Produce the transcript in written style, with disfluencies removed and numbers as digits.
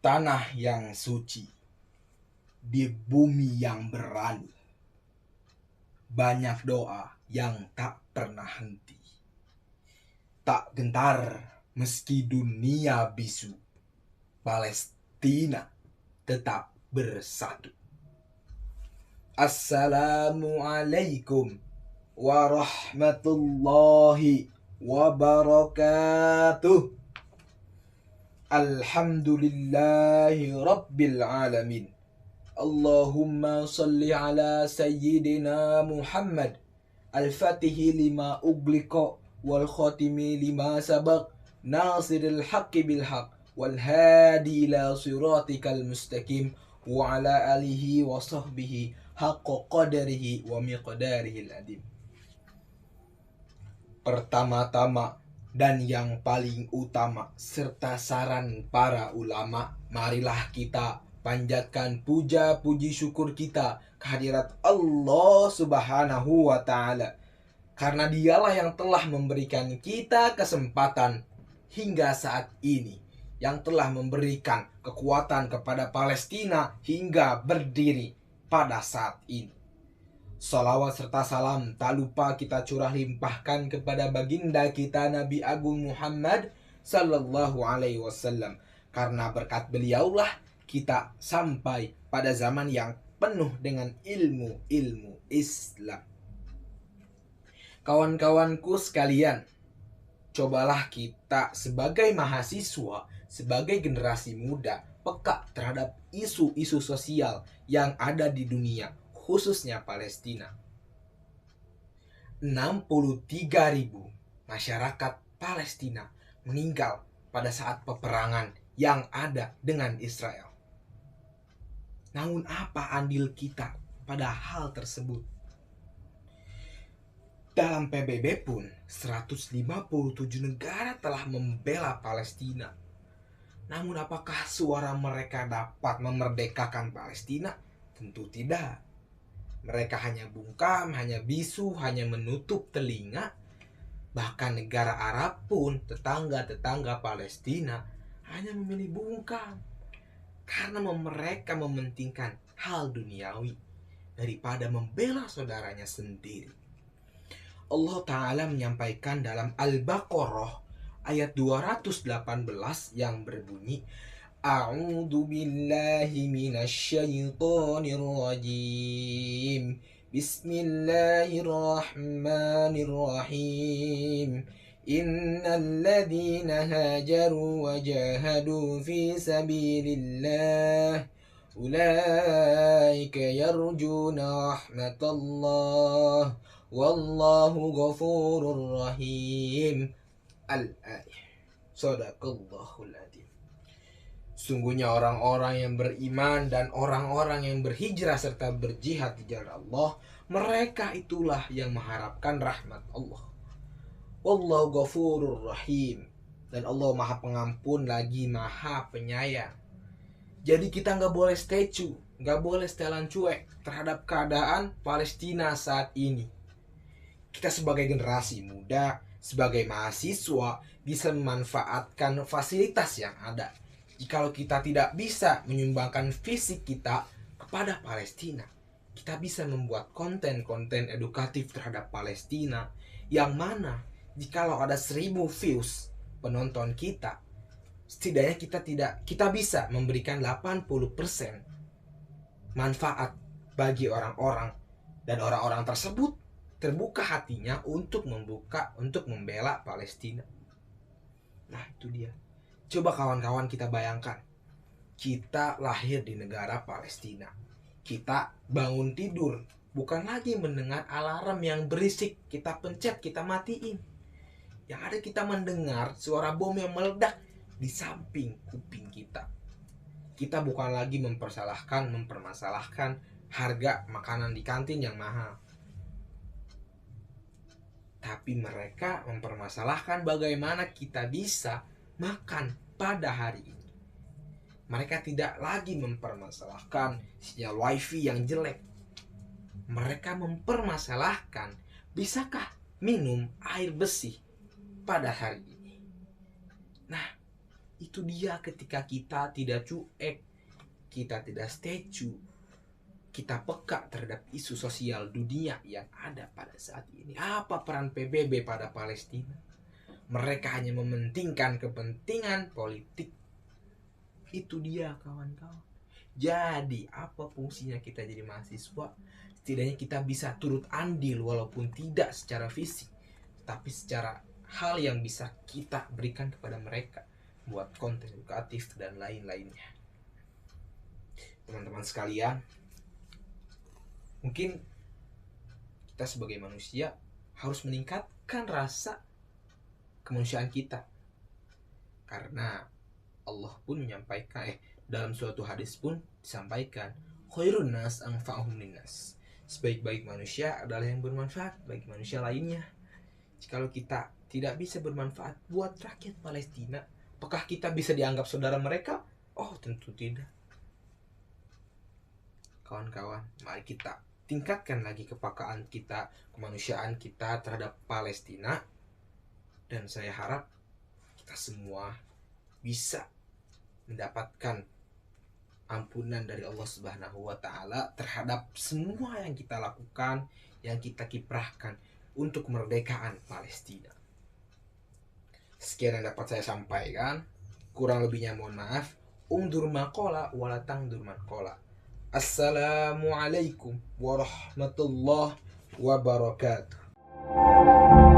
tanah yang suci, di bumi yang berani, banyak doa yang tak pernah henti. Tak gentar meski dunia bisu, Palestina tetap bersatu. Assalamualaikum warahmatullahi wabarakatuh. Alhamdulillahi rabbil alamin. Allahumma salli ala sayyidina Muhammad al-fatihi lima ugliqa wal khatimi lima sabaq nasiril haqqi bil haqq wal hadi ila siratikal mustaqim wa ala alihi wa sahbihi haqqa qadarihi wa miqdarihi al-adim. Pertama-tama dan yang paling utama serta saran para ulama, marilah kita panjatkan puja-puji syukur kita kehadirat Allah Subhanahu wa Ta'ala, karena Dialah yang telah memberikan kita kesempatan hingga saat ini, yang telah memberikan kekuatan kepada Palestina hingga berdiri pada saat ini. Salawat serta salam tak lupa kita curah limpahkan kepada baginda kita Nabi Agung Muhammad Sallallahu Alaihi Wasallam, karena berkat beliaulah kita sampai pada zaman yang penuh dengan ilmu Islam. Kawan-kawanku sekalian, cobalah kita sebagai mahasiswa, sebagai generasi muda, peka terhadap isu-isu sosial yang ada di dunia, khususnya Palestina. 63.000 masyarakat Palestina meninggal pada saat peperangan yang ada dengan Israel. Namun apa andil kita pada hal tersebut? Dalam PBB pun 157 negara telah membela Palestina. Namun apakah suara mereka dapat memerdekakan Palestina? Tentu tidak. Mereka hanya bungkam, hanya bisu, hanya menutup telinga. Bahkan negara Arab pun, tetangga-tetangga Palestina, hanya memilih bungkam. Karena mereka mementingkan hal duniawi daripada membela saudaranya sendiri. Allah Ta'ala menyampaikan dalam Al-Baqarah ayat 218 yang berbunyi, A'udzu billahi minasyaitonir rajim. Bismillahirrahmanirrahim. Innal ladzina hajaru wa jahadu fi sabilillah ulaika yarjuna rahmatallah wallahu ghafurur rahim. Al-ayah. Shadaqallahul adzim. Sungguhnya orang-orang yang beriman dan orang-orang yang berhijrah serta berjihad di jalan Allah, mereka itulah yang mengharapkan rahmat Allah. Wallahu ghafurur rahim. Dan Allah maha pengampun lagi maha penyayang. Jadi kita gak boleh statue, gak boleh setelan cuek terhadap keadaan Palestina saat ini. Kita sebagai generasi muda, sebagai mahasiswa, bisa memanfaatkan fasilitas yang ada. Jikalau kita tidak bisa menyumbangkan fisik kita kepada Palestina, kita bisa membuat konten-konten edukatif terhadap Palestina, yang mana jikalau ada 1000 views penonton kita, setidaknya kita bisa memberikan 80% manfaat bagi orang-orang, dan orang-orang tersebut terbuka hatinya untuk membela Palestina. Nah, itu dia. Coba kawan-kawan kita bayangkan, kita lahir di negara Palestina. Kita bangun tidur, bukan lagi mendengar alarm yang berisik, kita pencet, kita matiin. Yang ada kita mendengar suara bom yang meledak di samping kuping kita. Kita bukan lagi mempermasalahkan harga makanan di kantin yang mahal. Tapi mereka mempermasalahkan bagaimana kita bisa makan pada hari ini. Mereka tidak lagi mempermasalahkan sinyal wifi yang jelek. Mereka mempermasalahkan bisakah minum air bersih pada hari ini. Nah, Itu dia ketika kita tidak cuek, kita tidak setuju, kita peka terhadap isu sosial dunia yang ada pada saat ini. Apa peran PBB pada Palestina? Mereka hanya mementingkan kepentingan politik. Itu dia kawan-kawan. Jadi apa fungsinya kita jadi mahasiswa? Setidaknya kita bisa turut andil walaupun tidak secara fisik, tapi secara hal yang bisa kita berikan kepada mereka buat konten edukatif dan lain-lainnya. Teman-teman sekalian, mungkin kita sebagai manusia harus meningkatkan rasa kemanusiaan kita, karena Allah pun menyampaikan dalam suatu hadis pun disampaikan, khairun nas anfa'uhum linnas, sebaik-baik manusia adalah yang bermanfaat bagi manusia lainnya. Jikalau kita tidak bisa bermanfaat buat rakyat Palestina, apakah kita bisa dianggap saudara mereka? Oh, tentu tidak. Kawan-kawan, mari kita tingkatkan lagi kepekaan kita, kemanusiaan kita terhadap Palestina. Dan saya harap kita semua bisa mendapatkan ampunan dari Allah Subhanahu wa Ta'ala terhadap semua yang kita lakukan, yang kita kiprahkan untuk kemerdekaan Palestina. Sekian yang dapat saya sampaikan. Kurang lebihnya mohon maaf. Undur maqala wala tangdur maqala. Assalamualaikum warahmatullahi wabarakatuh.